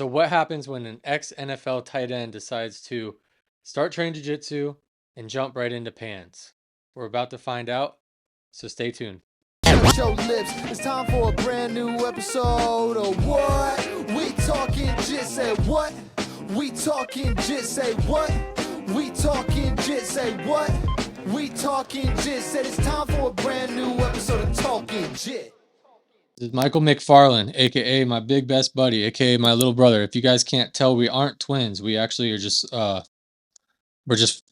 So what happens when an ex-NFL tight end decides to start training jiu-jitsu and jump right into pans? We're about to find out, so stay tuned. Show lips. It's time for a brand new episode of what? We talking jit, say what? We talking jit, say what? We talking jit, say what? We talking jit, said it's time for a brand new episode of Talking Jit. This is Michael McFarland, aka my big best buddy, aka my little brother. If you guys can't tell, we aren't twins. We actually are just we're just,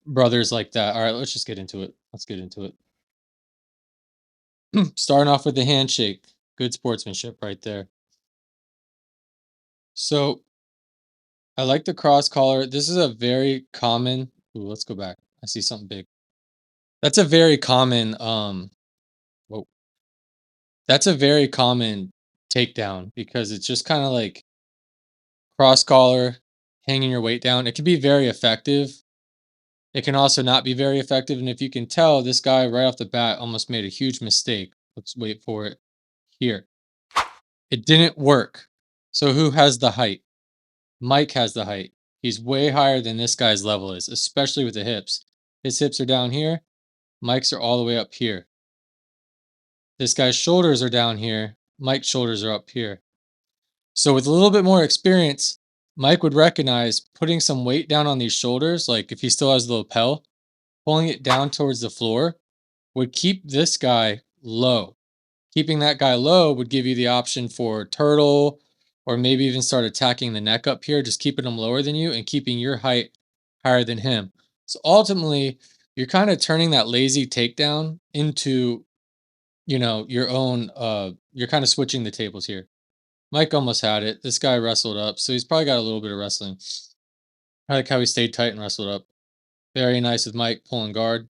brothers like that. All right, let's just get into it. Let's get into it. Starting off with the handshake. Good sportsmanship right there. So I like the cross collar. This is a very common. Ooh, let's go back. I see something big. That's a very common. Whoa. That's a very common takedown because it's just kind of like cross collar, hanging your weight down. It can be very effective. It can also not be very effective. And if you can tell, this guy right off the bat almost made a huge mistake. Let's wait for it here. It didn't work. So who has the height? Mike has the height. He's way higher than this guy's level is, especially with the hips. His hips are down here. Mike's are all the way up here. This guy's shoulders are down here. Mike's shoulders are up here. So with a little bit more experience, Mike would recognize putting some weight down on these shoulders, like if he still has the lapel, pulling it down towards the floor would keep this guy low. Keeping that guy low would give you the option for turtle or maybe even start attacking the neck up here, just keeping him lower than you and keeping your height higher than him. So ultimately, you're kind of turning that lazy takedown into, your own, you're kind of switching the tables here. Mike almost had it. This guy wrestled up, so he's probably got a little bit of wrestling. I like how he stayed tight and wrestled up. Very nice with Mike pulling guard.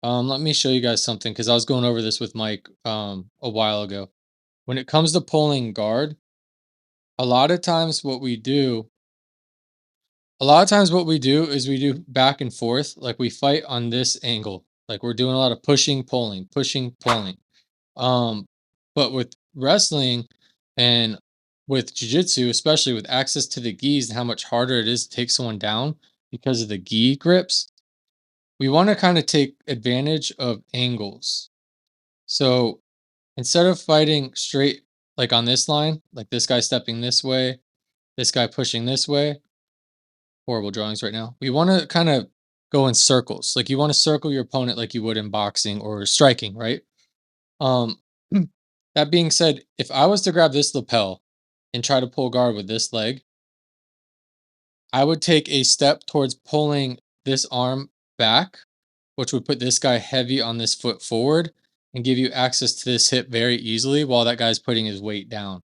Let me show you guys something because I was going over this with Mike a while ago. When it comes to pulling guard, a lot of times what we do is we do back and forth, like we fight on this angle. Like we're doing a lot of pushing, pulling, pushing, pulling. But with wrestling and with jiu-jitsu, especially with access to the gis and how much harder it is to take someone down because of the gi grips, we want to kind of take advantage of angles. So instead of fighting straight, like on this line, like this guy stepping this way, this guy pushing this way, horrible drawings right now. We want to kind of go in circles. Like you want to circle your opponent like you would in boxing or striking, right? Um, that being said, if I was to grab this lapel and try to pull guard with this leg, I would take a step towards pulling this arm back, which would put this guy heavy on this foot forward and give you access to this hip very easily while that guy's putting his weight down.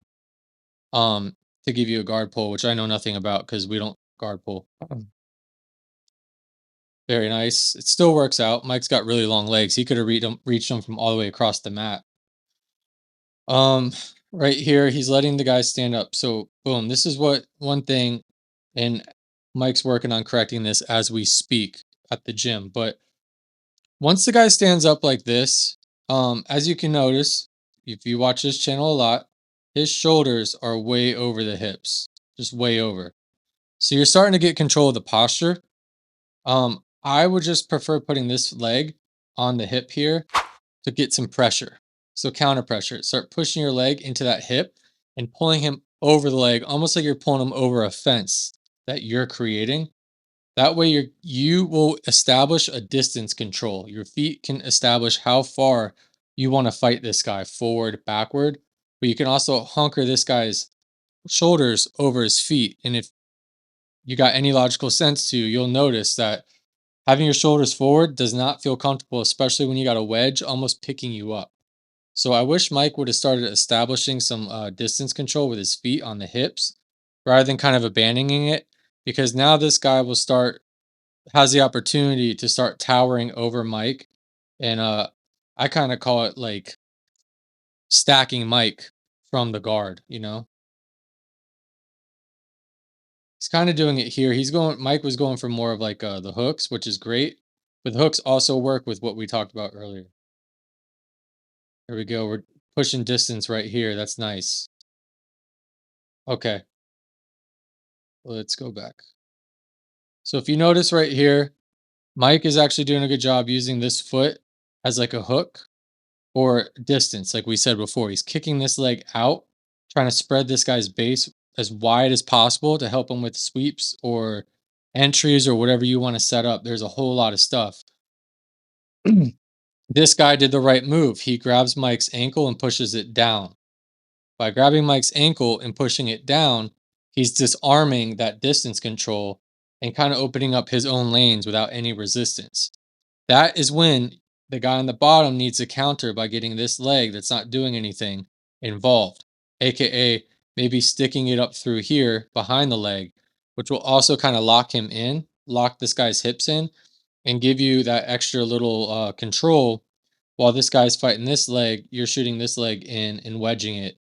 To give you a guard pull, which I know nothing about because we don't guard pull. Very nice. It still works out. Mike's got really long legs. He could have reached them from all the way across the mat. Right here, he's letting the guy stand up. So boom, this is what one thing, and Mike's working on correcting this as we speak at the gym. But once the guy stands up like this, as you can notice, if you watch this channel a lot, his shoulders are way over the hips, just way over. So you're starting to get control of the posture. I would just prefer putting this leg on the hip here to get some pressure. So counter pressure. Start pushing your leg into that hip and pulling him over the leg, almost like you're pulling him over a fence that you're creating. That way you will establish a distance control. Your feet can establish how far you want to fight this guy, forward, backward. But you can also hunker this guy's shoulders over his feet. And if you got any logical sense to, you'll notice that having your shoulders forward does not feel comfortable, especially when you got a wedge almost picking you up. So I wish Mike would have started establishing some distance control with his feet on the hips rather than kind of abandoning it, because now this guy has the opportunity to start towering over Mike. And I kind of call it like stacking Mike from the guard, He's kind of doing it here. Mike was going for more of like the hooks, which is great. But the hooks also work with what we talked about earlier. There we go. We're pushing distance right here. That's nice. Okay. Let's go back. So if you notice right here, Mike is actually doing a good job using this foot as like a hook or distance. Like we said before, he's kicking this leg out, trying to spread this guy's base as wide as possible to help him with sweeps or entries or whatever you want to set up. There's a whole lot of stuff. This guy did the right move. He grabs Mike's ankle and pushes it down. By grabbing Mike's ankle and pushing it down, he's disarming that distance control and kind of opening up his own lanes without any resistance. That is when the guy on the bottom needs to counter by getting this leg that's not doing anything involved, aka maybe sticking it up through here behind the leg, which will also kind of lock him in, lock this guy's hips in, and give you that extra little control. While this guy's fighting this leg, you're shooting this leg in and wedging it.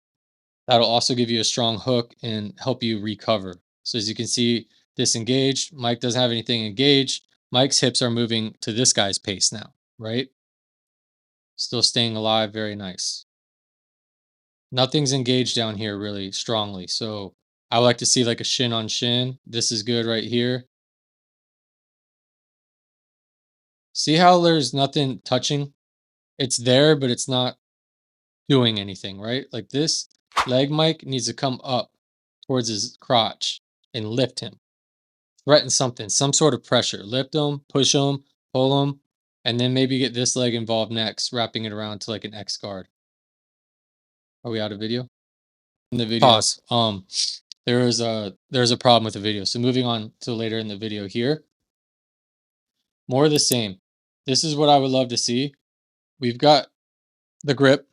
That'll also give you a strong hook and help you recover. So as you can see, disengaged. Mike doesn't have anything engaged. Mike's hips are moving to this guy's pace now, right? Still staying alive. Very nice. Nothing's engaged down here really strongly. So I would like to see like a shin on shin. This is good right here. See how there's nothing touching? It's there, but it's not doing anything, right? Like this leg Mike needs to come up towards his crotch and lift him. Threaten something, some sort of pressure. Lift him, push him, pull him, and then maybe get this leg involved next, wrapping it around to like an X guard. Are we out of video? In the video. Pause. There's a problem with the video. So moving on to later in the video here. More of the same. This is what I would love to see. We've got the grip.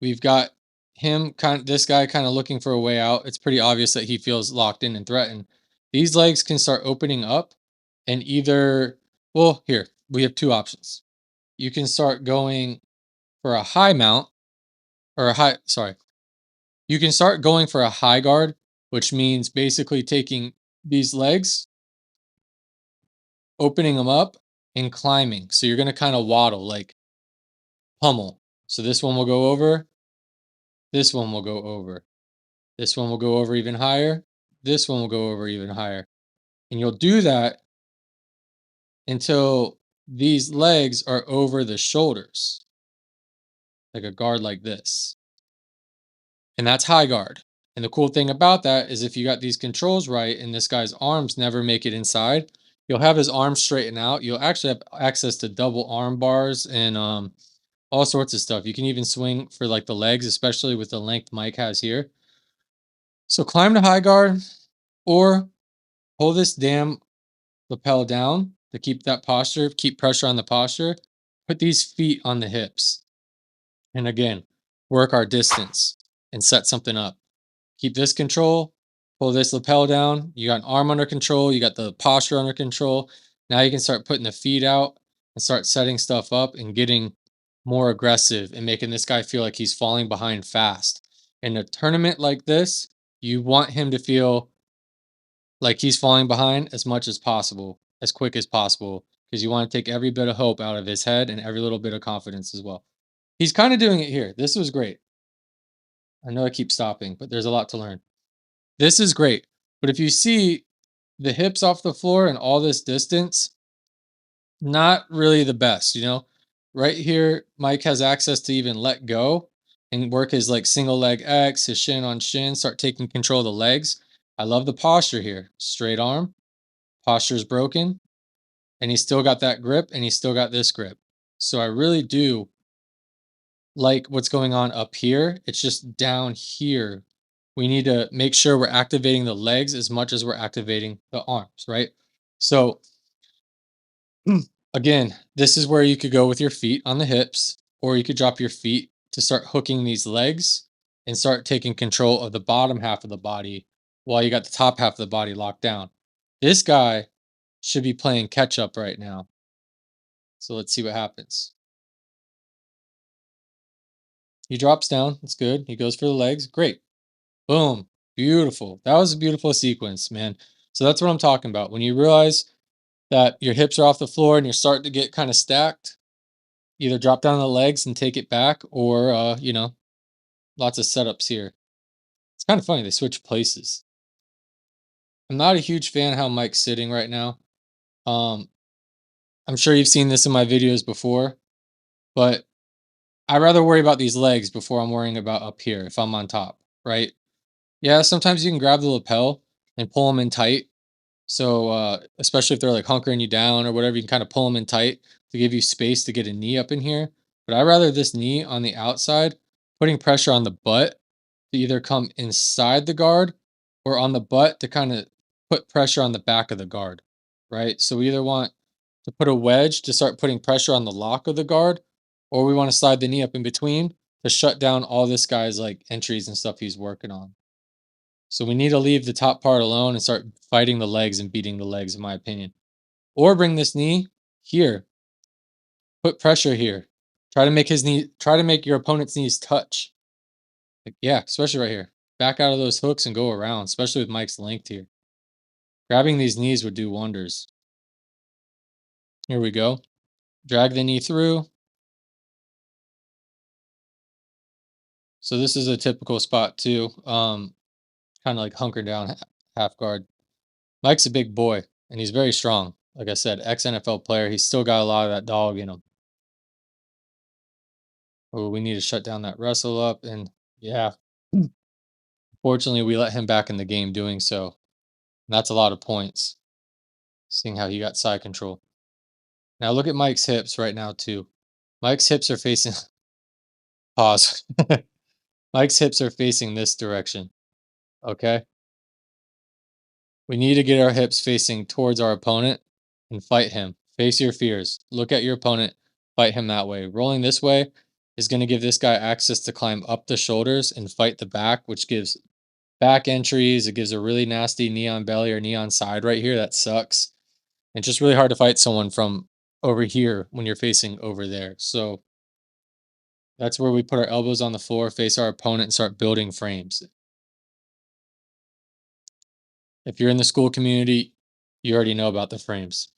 We've got this guy kind of looking for a way out. It's pretty obvious that he feels locked in and threatened. These legs can start opening up and either, well, here, we have two options. You can start going for a high mount or you can start going for a high guard, which means basically taking these legs, opening them up and climbing. So you're going to kind of waddle like pummel. So this one will go over. This one will go over. This one will go over even higher. This one will go over even higher. And you'll do that until these legs are over the shoulders, like a guard like this. And that's high guard. And the cool thing about that is if you got these controls right and this guy's arms never make it inside, you'll have his arms straighten out. You'll actually have access to double arm bars and all sorts of stuff. You can even swing for like the legs, especially with the length Mike has here. So climb to high guard or pull this damn lapel down to keep that posture, keep pressure on the posture. Put these feet on the hips. And again, work our distance and set something up. Keep this control, pull this lapel down. You got an arm under control, you got the posture under control. Now you can start putting the feet out and start setting stuff up and getting more aggressive and making this guy feel like he's falling behind fast. In a tournament like this, you want him to feel like he's falling behind as much as possible, as quick as possible, because you want to take every bit of hope out of his head and every little bit of confidence as well. He's kind of doing it here. This was great. I know I keep stopping, but there's a lot to learn. This is great. But if you see the hips off the floor and all this distance, not really the best, you know? Right here, Mike has access to even let go and work his like single leg X, his shin on shin, start taking control of the legs. I love the posture here. Straight arm, posture's broken, and he's still got that grip and he's still got this grip. So I really do like what's going on up here. It's just down here. We need to make sure we're activating the legs as much as we're activating the arms, right? So again, this is where you could go with your feet on the hips, or you could drop your feet to start hooking these legs and start taking control of the bottom half of the body while you got the top half of the body locked down. This guy should be playing catch up right now. So let's see what happens. He drops down. That's good. He goes for the legs. Great. Boom. Beautiful. That was a beautiful sequence, man. So that's what I'm talking about. When you realize that your hips are off the floor and you're starting to get kind of stacked, either drop down the legs and take it back or, lots of setups here. It's kind of funny. They switch places. I'm not a huge fan how Mike's sitting right now. Um, I'm sure you've seen this in my videos before, but I rather worry about these legs before I'm worrying about up here if I'm on top, right? Yeah, sometimes you can grab the lapel and pull them in tight. So, especially if they're like hunkering you down or whatever, you can kind of pull them in tight to give you space to get a knee up in here. But I rather this knee on the outside, putting pressure on the butt to either come inside the guard or on the butt to kind of put pressure on the back of the guard, right? So we either want to put a wedge to start putting pressure on the lock of the guard, or we want to slide the knee up in between to shut down all this guy's like entries and stuff he's working on. So we need to leave the top part alone and start fighting the legs and beating the legs, in my opinion. Or bring this knee here. Put pressure here. Try to make your opponent's knees touch. Like, yeah, especially right here. Back out of those hooks and go around, especially with Mike's length here. Grabbing these knees would do wonders. Here we go. Drag the knee through. So this is a typical spot too. Kind of like hunker down half guard. Mike's a big boy and he's very strong. Like I said, ex-NFL player. He's still got a lot of that dog in him. Oh, we need to shut down that wrestle up. And yeah, fortunately, we let him back in the game doing so. And that's a lot of points, seeing how he got side control. Now look at Mike's hips right now, too. Mike's hips are facing. Pause. Mike's hips are facing this direction. Okay. We need to get our hips facing towards our opponent and fight him. Face your fears. Look at your opponent. Fight him that way. Rolling this way is going to give this guy access to climb up the shoulders and fight the back, which gives back entries. It gives a really nasty knee on belly or knee on side right here. That sucks. It's just really hard to fight someone from over here when you're facing over there. So that's where we put our elbows on the floor, face our opponent, and start building frames. If you're in the school community, you already know about the frames.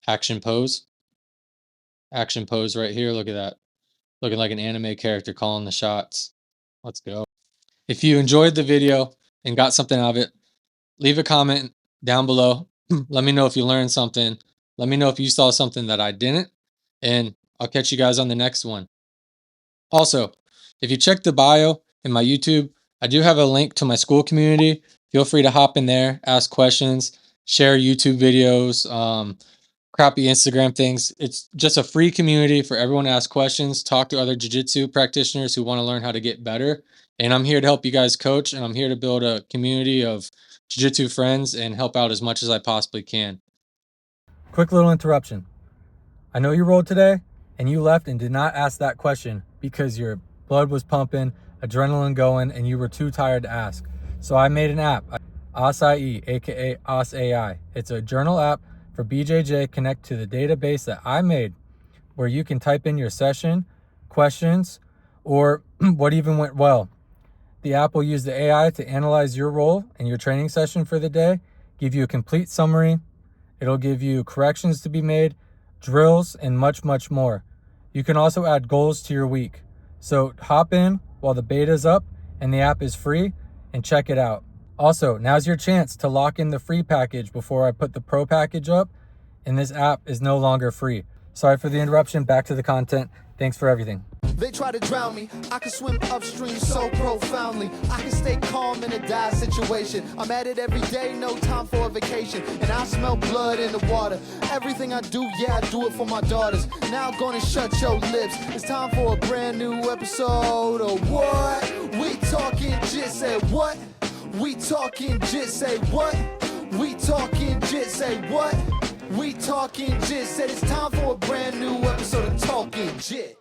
Action pose. Action pose right here. Look at that. Looking like an anime character calling the shots. Let's go. If you enjoyed the video and got something out of it, leave a comment down below. Let me know if you learned something. Let me know if you saw something that I didn't. And I'll catch you guys on the next one. Also, if you check the bio in my YouTube, I do have a link to my school community. Feel free to hop in there, ask questions, share YouTube videos, crappy Instagram things. It's just a free community for everyone to ask questions, talk to other jiu-jitsu practitioners who want to learn how to get better. And I'm here to help you guys coach, and I'm here to build a community of jiu-jitsu friends and help out as much as I possibly can. Quick little interruption. I know you rolled today and you left and did not ask that question because your blood was pumping, adrenaline going, and you were too tired to ask. So I made an app, Acai, aka ASAI. It's a journal app for BJJ connect to the database that I made, where you can type in your session, questions, or what even went well. The app will use the AI to analyze your role and your training session for the day, give you a complete summary. It'll give you corrections to be made, drills, and much, much more. You can also add goals to your week. So hop in while the beta's up and the app is free and check it out. Also, now's your chance to lock in the free package before I put the pro package up, and this app is no longer free. Sorry for the interruption, back to the content. Thanks for everything. They try to drown me, I can swim upstream so profoundly. I can stay calm in a dire situation. I'm at it every day, no time for a vacation. And I smell blood in the water. Everything I do, yeah, I do it for my daughters. Now I'm gonna shut your lips. It's time for a brand new episode of What? We talking jit, say what? We talking jit, say what? We talking jit, say what? We talking jit, said it's time for a brand new episode of Talking Jit.